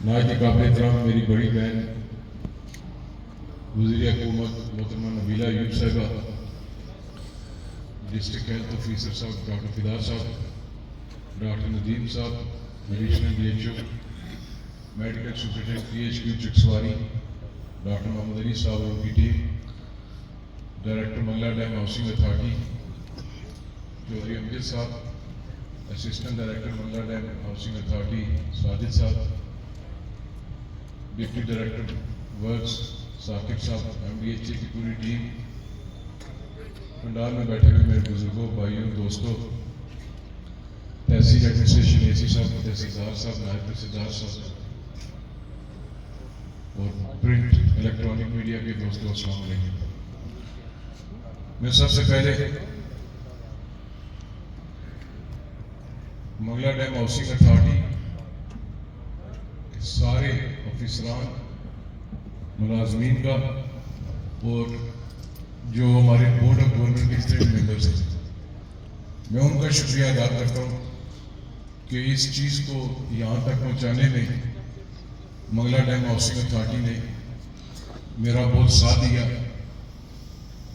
नायत काबिल एहतराम मेरी बड़ी बहन वज़ीर हुकूमत मोहतरमा नबीला यूब साहिबा, डिस्ट्रिक्ट हेल्थ ऑफिसर साहब डॉक्टर फिदा साहब, डॉक्टर नदीम साहब, additional DHO, medical superintendent PHQ Chaksawari, doctor Mohammad Ali साहब और उनकी टीम, director Mangla dam housing authority Chaudhry Amjad साहब, assistant director Mangla dam housing authority Sajid साहब, डिप्टी डायरेक्टर वर्क्स साकिब साहब, MDHA की पूरी टीम, पंडाल में बैठे हुए मेरे बुजुर्गों, भाइयों, दोस्तों, तहसील एडमिनिस्ट्रेशन AC साहब, तहसीलदार साहब, नायब तहसीलदार साहब और प्रिंट इलेक्ट्रॉनिक मीडिया के दोस्तों, अस्सलाम वालेकुम। मैं सबसे पहले मंगला डैम हाउसिंग अथॉरिटी सारे ऑफिसरान, मुलाजमीन का और जो हमारे बोर्ड ऑफ गवर्नर के स्टेट मेंबर्स हैं, मैं उनका शुक्रिया अदा करता हूँ कि इस चीज़ को यहाँ तक पहुँचाने में मंगला डैम हाउसिंग अथॉरिटी ने मेरा बहुत साथ दिया।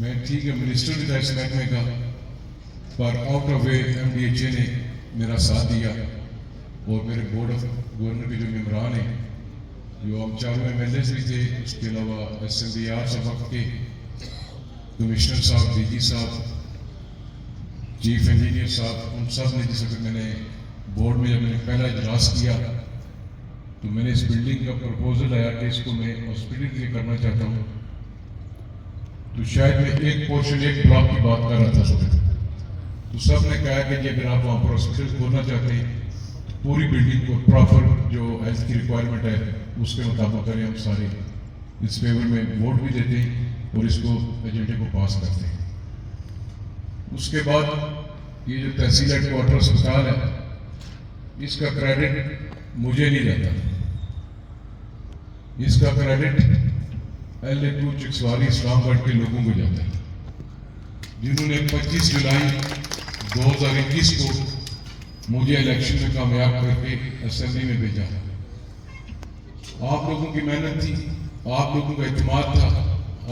मैं ठीक है मिनिस्टर भी था इस महकमे का, पर आउट ऑफ वे MDHA ने मेरा साथ दिया और मेरे बोर्ड ऑफ गवर्नर के जो मेम्बरान हैं, जो हम चारों MLAs भी थे, उसके अलावा SMDR सब के कमिश्नर साहब, DG साहब, चीफ इंजीनियर साहब, उन सब ने, जिस वक्त मैंने बोर्ड में जब मैंने पहला इजलास किया तो मैंने इस बिल्डिंग का प्रपोजल आया कि इसको मैं हॉस्पिटल के लिए करना चाहता हूँ, तो शायद मैं एक पोर्शन एक ब्लॉक की बात कर रहा था सब, तो सब ने कहा कि अगर आप वहाँ पर हॉस्पिटल खोलना चाहते हैं तो पूरी बिल्डिंग को प्रॉपर जो हेल्थ की रिक्वायरमेंट है उसके मुताबिक करें। हम सारे इस फेवर में वोट भी देते हैं और इसको एजेंडे को पास करते हैं। उसके बाद ये जो तहसील हेडक्वार्टर अस्पताल है, इसका क्रेडिट मुझे नहीं रहता, इसका क्रेडिट LA2 चकसवारी इस्लामाबाद के लोगों को जाता है, जिन्होंने 25 जुलाई 2021 को मुझे इलेक्शन में कामयाब करके असेंबली में भेजा। आप लोगों की मेहनत थी, आप लोगों का इत्मीनान था,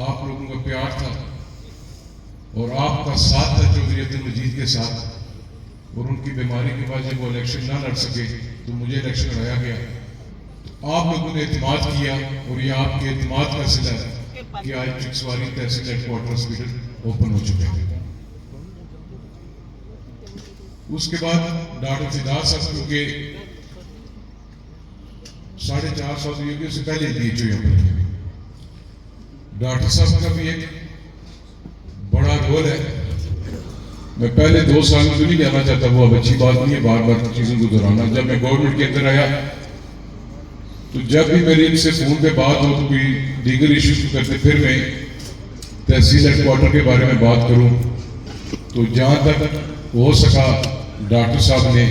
आप लोगों का प्यार था और आपका साथ था चौधरी अब्दुल मजीद के साथ, और उनकी बीमारी के बाद जब वो इलेक्शन ना लड़ सके तो मुझे इलेक्शन लड़ाया गया। तो आप लोगों ने इत्मीनान किया और ये आपके इत्मीनान का सिला है कि आज चकसवारी तहसील हेडक्वार्टर हॉस्पिटल ओपन हो चुके हैं। उसके बाद डॉक्टर फिदा साहब, क्योंकि 4.5 साल योगी से पहले DHO डॉक्टर साहब का भी एक बड़ा रोल है। मैं पहले 2 साल में तो नहीं जाना चाहता, वो अब अच्छी बात नहीं है बार बार चीजों को दोहराना। जब मैं गवर्नमेंट के अंदर आया तो जब भी मेरी इनसे फोन पे बात हो तो कोई लीगल इश्यूज करते, फिर मैं तहसील हेडक्वार्टर के बारे में बात करूं तो जहां तक हो सका डॉक्टर साहब ने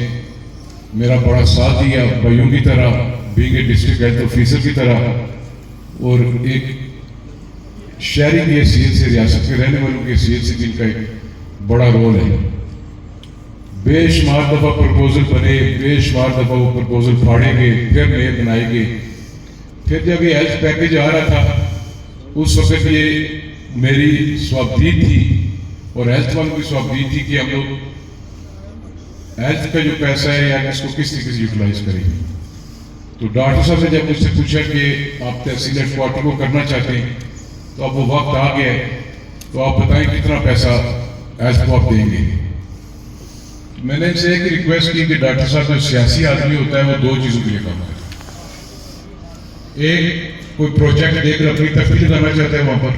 मेरा बड़ा साथ दिया, भाइयों की तरह, being a district health officer की तरह, और एक शहरी की हैसियत से, रियासत के रहने वालों की हैसियत से जिनका एक बड़ा रोल है। बेशुमार दफा प्रपोजल बने, बेशुमार दफा वो प्रपोजल फाड़े गए, फिर नए बनाए गए। फिर जब ये हेल्थ पैकेज आ रहा था उस वक्त ये मेरी स्वाबदी थी और हेल्थ वालों की स्वाबदी थी कि हम लोग हेल्थ का जो पैसा है या इसको किस तरीके से यूटिलाइज करेंगे। तो डॉक्टर साहब ने जब मुझसे पूछा कि आप तहसील हेडक्वार्टर को करना चाहते हैं तो अब वो वक्त आ गया है, तो आप बताएं कितना पैसा हेल्थ को आप देंगे। तो मैंने इनसे एक रिक्वेस्ट की कि डॉक्टर साहब जो सियासी आदमी होता है वो 2 चीजों के लिए काम करता है। एक, कोई प्रोजेक्ट देखकर अपनी तकलीफ लगाना चाहता है वहां पर,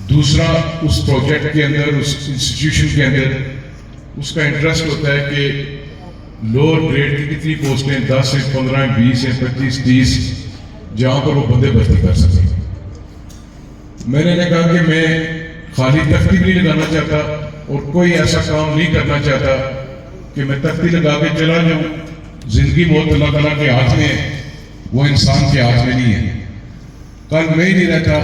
दूसरा उस प्रोजेक्ट के अंदर, उस इंस्टीट्यूशन के अंदर उसका इंटरेस्ट होता है कि लोअर ग्रेड की कितनी पोस्टें 10 से 15, 20 या 25, 30 जहां पर वो बंदे भर्ती कर सकें। मैंने कहा कि मैं खाली तख्ती नहीं लगाना चाहता और कोई ऐसा काम नहीं करना चाहता कि मैं तख्ती लगा के चला जाऊं। जिंदगी बहुत अल्लाह ताला के हाथ में है, वो इंसान के हाथ में नहीं है। कल मैं ही नहीं रहता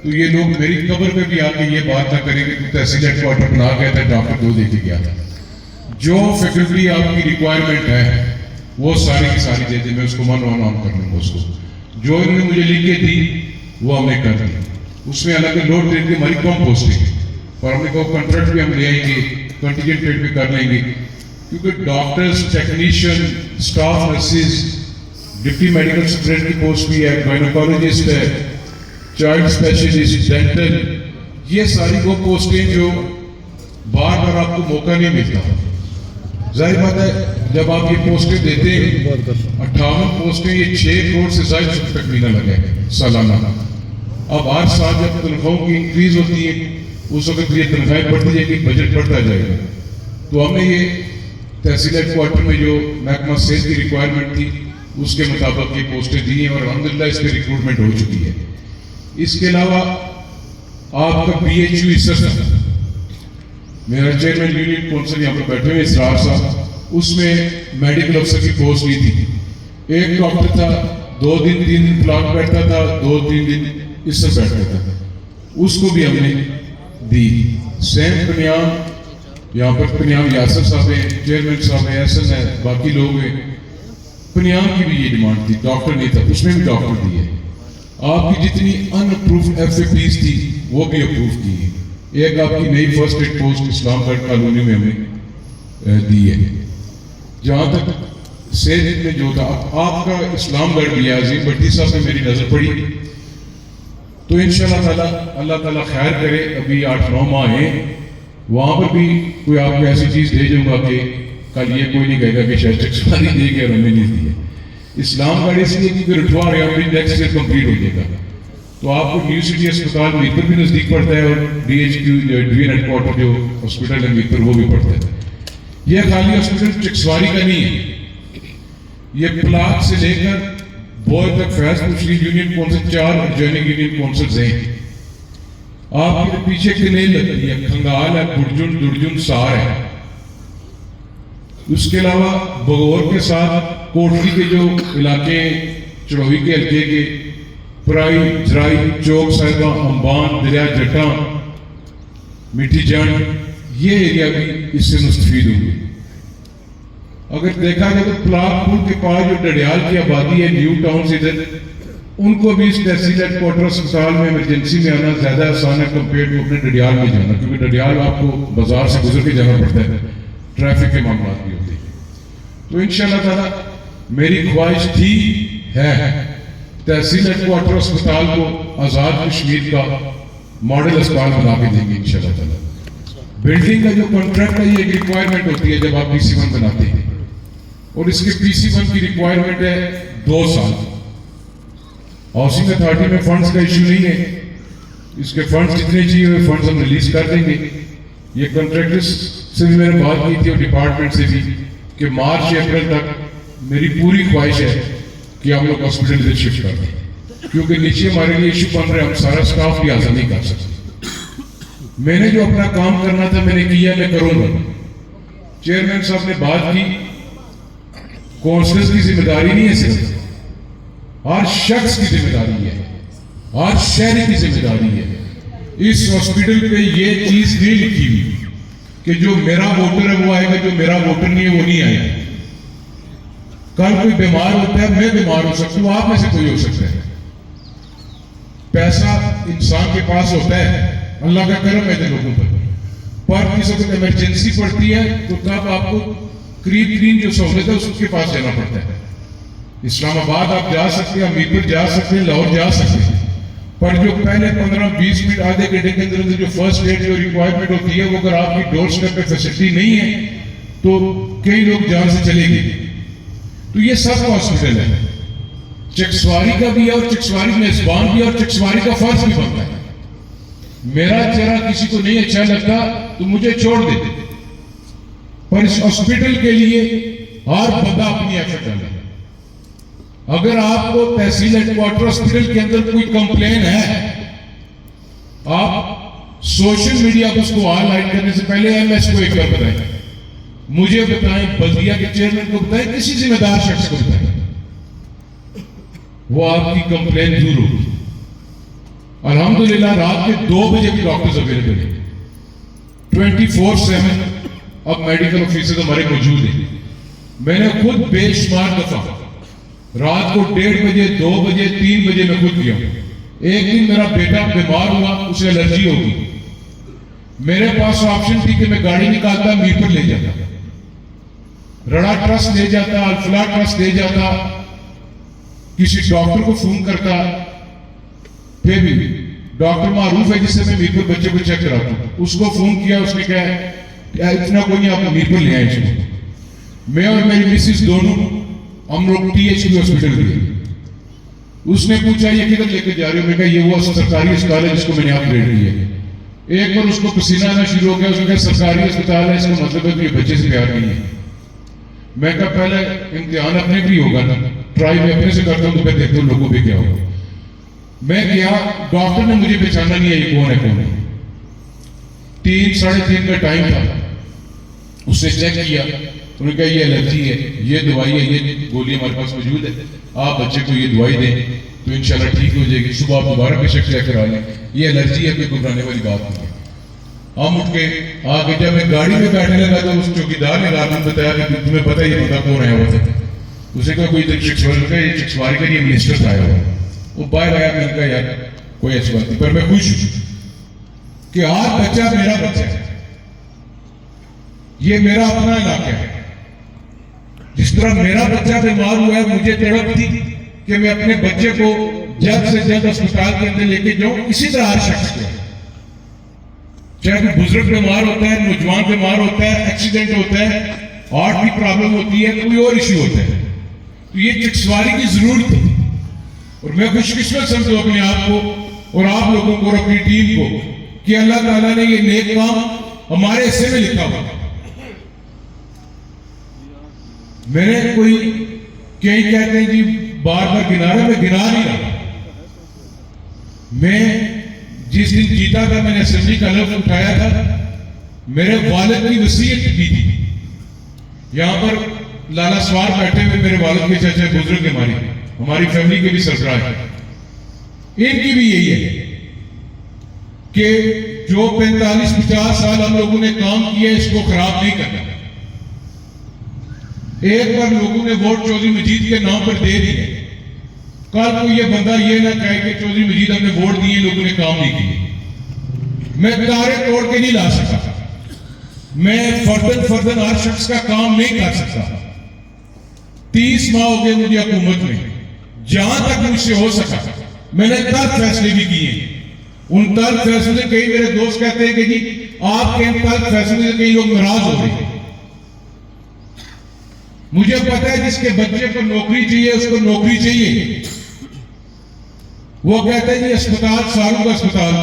तो ये लोग मेरी कब्र पे भी आके ये बात ना करेंगे कि तहसील हेडक्वार्टर बना गया था, डॉक्टर को देके गया था। जो फैकल्टी आपकी रिक्वायरमेंट है वो सारी की सारी दे दी, मैं उसको वन ऑन कर लूँगा। उसको जो इन्होंने मुझे लिख के दी वो हमने कर दी। उसमें हालांकि लो ट्रेड की हमारी कम पोस्टिंग, पर हमने को कॉन्ट्रैक्ट भी हम ले आएंगे, कंटीजेंट ट्रेड भी कर लेंगे, क्योंकि doctors, technician, staff nurses, deputy medical superintendent की पोस्ट भी है, गायनोकोलॉजिस्ट है, चाइल्ड स्पेशलिस्ट, डेंटल, ये सारी वो पोस्टें जो बार बार आपको मौका नहीं मिलता। जाहिर बात है जब आप ये पोस्टें देते हैं, 58 पोस्टें, ये 6 करोड़ से ज्यादा तक महीना लगे सालाना। अब हर साल जब तनख्वाहों की इंक्रीज होती है उस वक्त ये तनख्वाहें बढ़ती जाएगी, बजट बढ़ता जाएगा। तो हमने ये तहसील हेडक्वार्टर में जो महकमा सेहत की रिक्वायरमेंट थी उसके मुताबिक ये पोस्टें दी हैं और अल्हम्दुलिल्लाह इसकी रिक्रूटमेंट हो चुकी है। इसके अलावा आपका PHU इसर, मेरा चेयरमैन यूनियन काउंसिल यहाँ पर बैठे हुए इसरार साहब, उसमें मेडिकल अफसर की पोस्ट ली थी। एक डॉक्टर था, 2 दिन 3 दिन प्लाट बैठता था, 2-3 दिन इसर बैठता था, उसको भी हमने दी। सेम पनियाम, यहाँ पर पनियाम यासर साहब है, चेयरमैन साहब है, एहसन है, बाकी लोग हैं। पनियाम की भी ये डिमांड थी, डॉक्टर नहीं था, उसमें भी डॉक्टर दिए। आपकी जितनी अनअप्रूव्ड FAPs थी वो भी अप्रूव की है। एक आपकी नई first aid post Islamgarh colony में हमें दी है। जहाँ तक सेहत में जो था, आपका इस्लामगढ़ भी अजीम भट्टी साहब में मेरी नजर पड़ी, तो इंशाल्लाह ताला अल्लाह ताला खैर करे, अभी 8-9 माह हैं, वहाँ पर भी कोई आपको ऐसी चीज़ दे जाऊँगा कि कल ये कोई नहीं कहेगा कि शायद चकसारी दे के और हमें नहीं दी है। इस्लामगढ़ इसलिए क्योंकि रठवा रियाबरी नेक्स्ट ईयर कंप्लीट हो जाएगा, तो आपको न्यू सिटी अस्पताल मीरपुर भी नज़दीक पड़ता है और DHQ डिवीजन हेडक्वार्टर जो हॉस्पिटल है मीरपुर वो भी पड़ता है। यह खाली हॉस्पिटल चकसवारी का नहीं है, ये प्लाक से लेकर बोय तक Faizpur Shri union council 4 adjoining union councils हैं। आपके पीछे कनेल लगती है, खंगाल है, बुर्जुन दुर्जुन सार है। उसके अलावा बगौर के साथ कोटली के जो इलाके, चढ़ोई के हल्के के पुराई, जराई, चौक साहिबा, अंबान, दरिया जटा, मिठी जंड, ये एरिया भी इससे मुस्तफीद होंगे। अगर देखा जाए तो प्लाक पुल के पास जो डडियाल की आबादी है, न्यू टाउन इधर, उनको भी इस तहसील हेडक्वार्टर अस्पताल में इमरजेंसी में आना ज्यादा आसान है कंपेयर टू अपने डडियाल में जाना, क्योंकि डडियाल आपको बाजार से गुजर के जाना पड़ता है, ट्रैफिक के मामला भी होते हैं। तो इंशाल्लाह ताला मेरी ख्वाहिश थी है तहसील हेडक्वार्टर अस्पताल को आजाद कश्मीर का मॉडल अस्पताल बना के देंगे इंशाल्लाह ताला। बिल्डिंग का जो कॉन्ट्रैक्ट है, ये रिक्वायरमेंट होती है जब आप PC1 बनाते हैं, और इसके PC1 की रिक्वायरमेंट है 2 साल। हाउसिंग अथॉरिटी में फंड्स का इश्यू नहीं है, इसके फंड्स जितने चाहिए हुए फंड्स हम रिलीज कर देंगे। ये कॉन्ट्रैक्टर्स से भी मैंने बात की थी और डिपार्टमेंट से भी कि मार्च अप्रैल तक मेरी पूरी ख्वाहिश है कि हम लोग हॉस्पिटल से शिफ्ट कर दें, क्योंकि नीचे हमारे लिए इश्यू बन रहे हैं, हम सारा स्टाफ भी हाजिर नहीं कर सकते। मैंने जो अपना काम करना था मैंने किया, मैं करूंगा। चेयरमैन साहब ने बात की, काउंसिलर्स की जिम्मेदारी नहीं है, सिर्फ हर शख्स की जिम्मेदारी है, हर शहरी की जिम्मेदारी है। इस हॉस्पिटल पे ये चीज नहीं लिखी हुई कि जो मेरा वोटर है वो आएगा, जो मेरा वोटर नहीं है वो नहीं आएगा। कल कोई बीमार होता है, मैं बीमार हो सकता हूं, आप में से कोई हो सकता है। पैसा इंसान के पास होता है, अल्लाह का करम है लोगों पर किसी को इमरजेंसी पड़ती है तो तब आपको करीब जो सहूलत है उसके पास जाना पड़ता है। इस्लामाबाद आप जा सकते हैं, मीरपुर जा सकते हैं, लाहौर जा सकते हैं, पर जो पहले 15-20 मिनट आधे घंटे के अंदर जो फर्स्ट एड जो रिक्वायरमेंट होती है, वो अगर आपकी डोर स्टेप पे फैसिलिटी नहीं है तो कई लोग जान से चले गए। तो ये सब हॉस्पिटल है, चकसवारी का भी है और चकसवारी मेजबान भी है और चकसवारी का फर्ज भी बनता है। मेरा चेहरा किसी को नहीं अच्छा लगता तो मुझे छोड़ देते, पर इस हॉस्पिटल के लिए हर बंदा अपनी एफर्ट डाले। अगर आपको तहसील हेडक्वार्टर हॉस्पिटल के अंदर कोई कंप्लेन है, आप सोशल मीडिया पर उसको हाईलाइट करने से पहले MS को एक बार बताएं, मुझे बताएं, बल्दिया के चेयरमैन को बताएं, किसी जिम्मेदार शख्स को बताएं, वो आपकी कंप्लेन दूर होगी। अल्हम्दुलिल्लाह रात के 2 बजे भी डॉक्टर्स अवेलेबल हैं, 24/7 अब मेडिकल ऑफिसर्स हमारे मौजूद हैं। मैंने खुद बेशुमार दफा रात को 1:30 बजे, 2 बजे, 3 बजे मैं खुद गया। एक दिन मेरा बेटा बीमार हुआ, उसे एलर्जी होगी। मेरे पास ऑप्शन थी कि मैं गाड़ी निकालता, मीरपुर ले जाता, रड़ा ट्रस्ट ले जाता, अल्फला ट्रस्ट ले जाता, किसी डॉक्टर को फोन करता। फिर भी डॉक्टर मारूफ है जिससे मैं मीरपुर बच्चे को चेक कराता हूं, उसको फोन किया, उसने कहा इतना कोई नहीं, आप मीरपुर ले आए इसको। मैं और मेरी मिसिस दोनों हम लोग THP हॉस्पिटल गए। उसने पूछा ये किधर लेके जा रहे हो? मैं कहा ये वो सरकारी अस्पताल है जिसको मैंने अपग्रेड किया। एक बार उसको पसीना आना शुरू हो गया, उसने कहा सरकारी अस्पताल है, इसका मतलब है कि ये बच्चे से प्यार नहीं है। मैं कहा पहले इम्तिहान अपने भी होगा ना, ट्राई मैं अपने से करता हूँ तो मैं देखता हूँ लोगों पे क्या होगा। मैं गया, डॉक्टर ने मुझे पहचाना नहीं है ये कौन है कौन है। 3 साढ़े 3 का टाइम था, उसने चेक किया, उन्होंने कहा ये एलर्जी है, ये दवाई है, ये गोली हमारे पास मौजूद है, आप बच्चे को ये दवाई दें तो इंशाल्लाह ठीक हो जाएगी। सुबह आप दोबारा बेशक चेक करा लें, ये एलर्जी है, कोई घबराने वाली बात नहीं है। हम उठ के आगे जब मैं गाड़ी में बैठने लगा तो उस चौकीदार ने रात में बताया कि तुम्हें पता ही बंदा कौन है? वो उसे कहा कोई चिक्सवारी का ये मिनिस्टर आया हुआ। वो बाहर आया, मैंने कहा यार कोई ऐसी बात नहीं, पर मैं खुश हूं कि आज बच्चा मेरा बच्चा है, ये मेरा अपना इलाका है। जिस तरह मेरा बच्चा बीमार हुआ है, मुझे तड़प थी कि मैं अपने बच्चे को जल्द से जल्द अस्पताल के अंदर लेके जाऊं। इसी तरह हर शख्स को, चाहे कोई बुजुर्ग बीमार होता है, नौजवान बीमार होता है, एक्सीडेंट होता है, हार्ट की प्रॉब्लम होती है, कोई और इश्यू होता है, तो ये चिकित्सवारी की जरूरत थी। और मैं खुशकिस्मत समझूं अपने आप को और आप लोगों को और अपनी टीम को कि अल्लाह ताला ने ये नेक काम हमारे हिस्से में लिखा हुआ। मैंने कोई कई कहते हैं जी बार बार गिना रहा, मैं गिना नहीं रहा। मैं जिस दिन जीता था, मैंने असेंबली का लफ्ज उठाया था, मेरे वालिद की वसीयत की थी। यहां पर लाला सवार बैठे हुए मेरे वालिद के चाचा बुजुर्ग हमारी फैमिली के भी सरबराह है, इनकी भी यही है कि जो 45-50 साल हम लोगों ने काम किया इसको खराब नहीं करना। एक बार लोगों ने वोट चौधरी मजीद के नाम पर दे दिए, कल को ये बंदा ये ना कहे कि चौधरी मजीद हमने वोट दिए, लोगों ने काम नहीं किए। मैं तारे तोड़ के नहीं ला सका, मैं फर्दन हर शख्स का काम नहीं कर सकता। 30 माह हो गए मुझे हुकूमत में, जहां तक मुझसे हो सका मैंने तल्ख फैसले भी किए। उन तल्ख फैसले से कई मेरे दोस्त कहते हैं कि जी आपके इन तल्ख फैसले से कई लोग नाराज हो रहे हैं। मुझे पता है जिसके बच्चे को नौकरी चाहिए उसको नौकरी चाहिए। वो कहते हैं जी अस्पताल सारू का अस्पताल,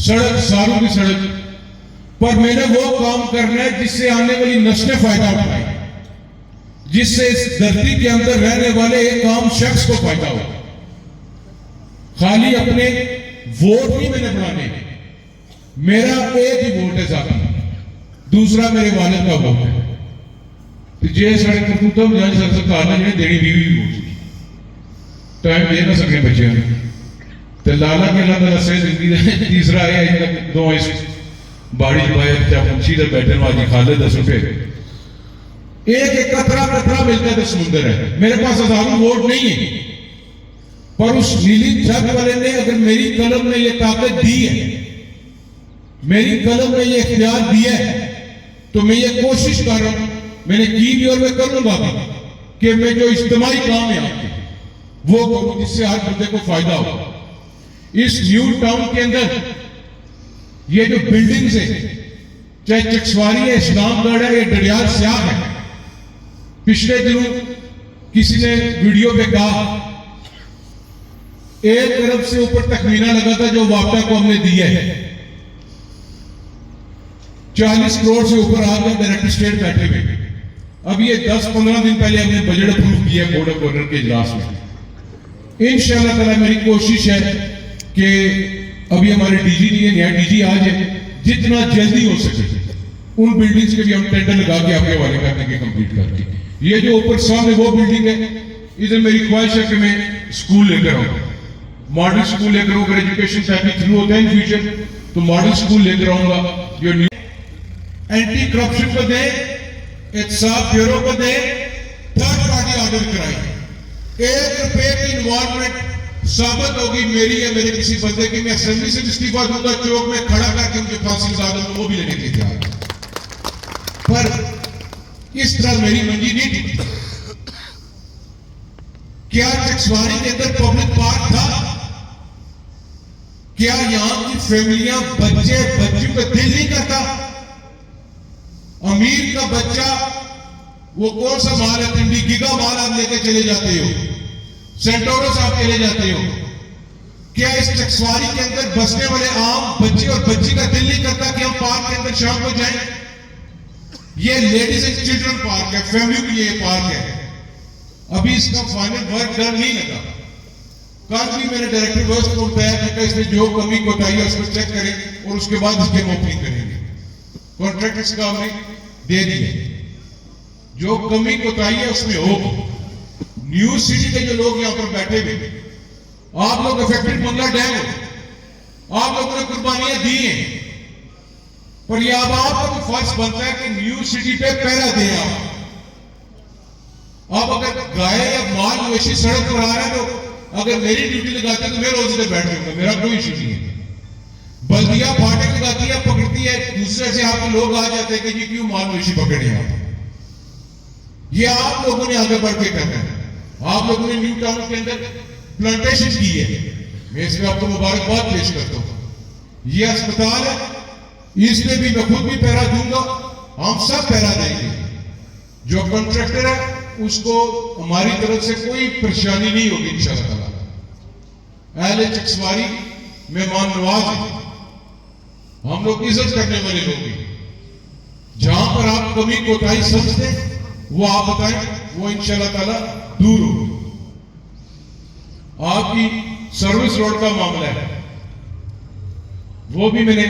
सड़क सारू की सड़क, पर मैंने वो काम करना है जिससे आने वाली नस्लें फायदा उठाए, जिससे इस धरती के अंदर रहने वाले एक आम शख्स को फायदा हो। खाली अपने वोट नहीं मैंने बनाने, मेरा एक ही वोट है साथी, दूसरा मेरे वालिद का वोट है। जे साढ़े करतूता सरकार ने जिन्हें देनी बीवी भी बोल टाइम दे ना सके बच्चों ने तो लाला के अल्लाह ताला सही जिंदगी तीसरा है अजे तक दो इस बाड़ी पाए क्या पंछी दे बैठे वाली खालिद 10 रुपए एक कतरा कतरा मिलता है तो समुंदर है। मेरे पास हजारों वोट नहीं है, पर उस नीली छत वाले ने अगर मेरी कलम में ये ताकत दी है, मेरी कलम में ये इख्तियार दिया है, तो मैं ये कोशिश कर रहा हूं, मैंने की भी और मैं करूंगा भी कि मैं जो इज्तिमाई काम है आपके वो करूं जिससे हर बंदे को फायदा हो। इस न्यू टाउन के अंदर ये जो बिल्डिंग्स है, चाहे चिक्सवारी है, इस्लामगढ़ है, या डडियाल स्याह है, पिछले दिनों किसी ने वीडियो पे कहा 1 अरब से ऊपर तखमीना लगा था जो वापटा को हमने दिया है, 40 करोड़ से ऊपर आ गया डायरेक्टर स्टेट बैठे हुए। अब ये 10-15 दिन पहले हमने बजट अप्रूव किया बोर्ड ऑफ गवर्नर के इजलास में। इंशाअल्लाह ताला मेरी कोशिश है कि अभी हमारे डीजी नहीं है, नया डीजी आज है, जितना जल्दी हो सके उन बिल्डिंग्स के भी हम टेंडर लगा के आपके हवाले कर देंगे कंप्लीट करके। ये जो ऊपर सामने वो बिल्डिंग है, इधर मेरी ख्वाहिश है कि मैं स्कूल लेकर आऊँ, मॉडल स्कूल लेकर आऊँ। अगर एजुकेशन ताकि थ्रू होता है इन फ्यूचर तो मॉडल स्कूल लेकर आऊंगा। जो एंटी करप्शन को दे, इंसाफ ब्यूरो को दे, मदद कराई, 1 रुपए की इन्वॉल्वमेंट साबित होगी मेरी या मेरे किसी बंदे की, मैं असेंबली से इस्तीफा दूंगा, चौक में खड़ा करके मुझे फांसी लगा दूंगा, वो भी लेने के लिए तैयार। पर इस तरह मेरी मंजी नहीं टूटी। क्या चकसवारी के अंदर पब्लिक पार्क था? क्या यहां की फैमिलियां, बच्चों का दिल नहीं करता? अमीर का बच्चा वो कौन सा माल है, तिंडी गिगा माल आप लेके चले जाते हो, सेंटोरस आप चले जाते हो। क्या इस चकसवारी के अंदर बसने वाले आम बच्चे और बच्ची का दिल नहीं करता कि हम पार्क के अंदर शाम को जाएं? ये लेडीज एंड चिल्ड्रन पार्क है, फैमिली के लिए पार्क है। अभी इसका फाइनल वर्क डन नहीं लगा। कल भी मैंने डायरेक्टर वर्क्स को बताया कि इसमें जो कमी कोताही है उसको चेक करें और उसके बाद इसकी ओपनिंग करेंगे। कॉन्ट्रैक्टर्स का हमने दे दिए, जो कमी कोताही है उसमें होगी। न्यू सिटी के जो लोग यहां पर बैठे हुए, आप लोग अफेक्टेड मंगला डैम हो, आप लोगों ने कुर्बानियां दी हैं, पर यह अब आपका भी फर्ज बनता है कि न्यू सिटी पे पहरा दें। आप अगर गाय या माल मवेशी सड़क पर आ रहा है तो अगर मेरी ड्यूटी लगाते हैं तो मैं रोज इधर बैठ जाऊंगा, मेरा कोई इशू नहीं है। बल्दिया फाटक लगाती है, पकड़ती है, दूसरे से आपके लोग आ जाते हैं कि जी क्यों माल मवेशी पकड़े आप। ये आप लोगों ने आगे बढ़ के करना है। आप लोगों ने न्यू टाउन के अंदर प्लांटेशन की है, मैं इसमें आपको मुबारकबाद पेश करता हूं। ये अस्पताल है, इसमें भी मैं खुद भी पहरा दूंगा, हम सब पहरा देंगे। जो कॉन्ट्रैक्टर है उसको हमारी तरफ से कोई परेशानी नहीं होगी इंशाअल्लाह ताला। अहले चकसवारी मेहमान नवाज है, हम लोग इज्जत करने वाले लोग हैं। जहां पर आप कमी कोताही समझते वो आप बताएं, वो इंशाअल्लाह ताला दूर होगी। आपकी सर्विस रोड का मामला है, वो भी मैंने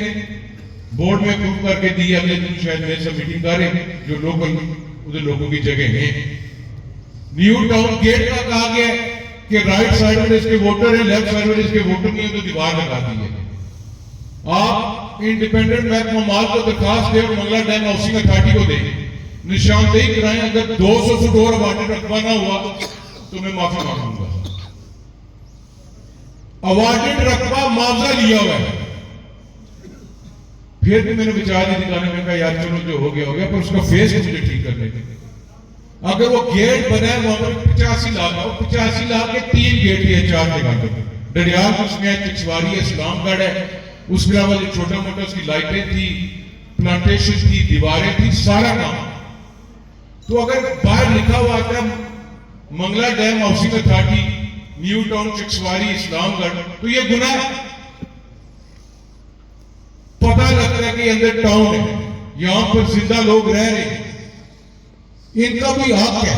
बोर्ड में अप्रूव करके दी। अगले दिन शायद मेरे से मीटिंग करें जो लोकल उधर लोगों की जगह है। न्यू टाउन गेट का कहा गया कि राइट साइड में इसके वोटर है, लेफ्ट साइड में इसके वोटर नहीं है, तो दीवार लगा दी है। आप इंडिपेंडेंट महकमा माल को दरखास्त दें और मंगला डैम हाउसिंग अथॉरिटी को दें, निशानदेही कराएं। अगर 200 फुट और अवार्डेड रकबा ना हुआ तो मैं माफी मांगूंगा। अवार्डेड रकबा मुआवजा लिया हुआ है, फिर भी मैंने विचार नहीं दिखाने में कहा यार चलो जो हो गया, पर उसका फेस मुझे ठीक करने थे। अगर वो गेट बना है वहां पर 85 लाख, 85 लाख के 3 गेट है, 4 जगह पे डडियाल उसमें है, चकसवारी है, इस्लामगढ़ है, उसके अलावा जो छोटा मोटा उसकी लाइटें थी, प्लांटेशन थी, दीवारें थी, सारा काम। तो अगर बाहर लिखा हुआ था Mangla dam housing authority, new town, Chaksawari, Islamgarh, तो ये गुनाह है। पता लगता है कि अंदर टाउन है, यहां पर जिंदा लोग रह रहे हैं, इनका भी हक है।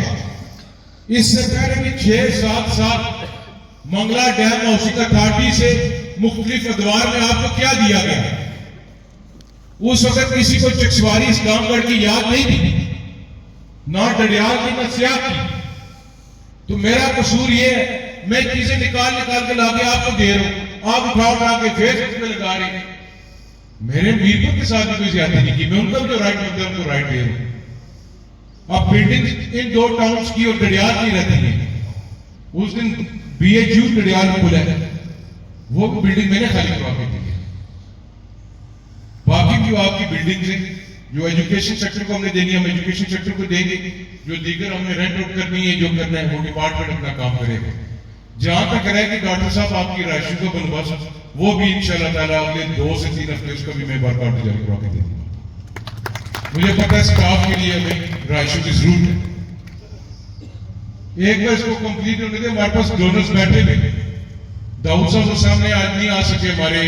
इससे पहले भी 6-7 साल मंगला डैम हाउसिंग अथॉरिटी से मुख्तलिफ अदवार में आपको क्या दिया गया? उस वक्त किसी को चकसवारी, इस्लामगढ़ की याद नहीं थी, ना डडियाल की, ना सियाह की। तो मेरा कसूर ये है, मैं चीजें निकाल के लाके आपको दे रहा हूं, आप उठा के फेसबुक पे लगा रहे हैं। मेरे मीरपुर के साथ भी कोई ज्यादा नहीं की, मैं उनका जो राइट बनता है उनको राइट दे रहा हूं। अब बिल्डिंग इन 2 टाउन्स की और डडियाल की रहती है। उस दिन BHU डडियाल खुला है, वो बिल्डिंग मैंने खाली करवा के दी है। बाकी जो आपकी बिल्डिंग है, जो एजुकेशन सेक्टर को हमने देनी है, हम एजुकेशन सेक्टर को देंगे। जो दीगर हमने रेंट आउट करनी है, जो करना है, वो डिपार्टमेंट अपना काम करेगा। जहां तक रहे कि डॉक्टर साहब आपकी राशि का बंदोबस्त, वो भी इंशाअल्लाह ताला अगले 2 से 3 हफ्ते उसका भी मैं बार-बार जारी करवा के दे दूंगा। मुझे पता है स्टाफ के लिए हमें राशि की जरूरत है। एक बार इसको कंप्लीट होने के हमारे पास डोनर्स बैठे हुए, दाऊद साहब सामने आज नहीं आ सके, हमारे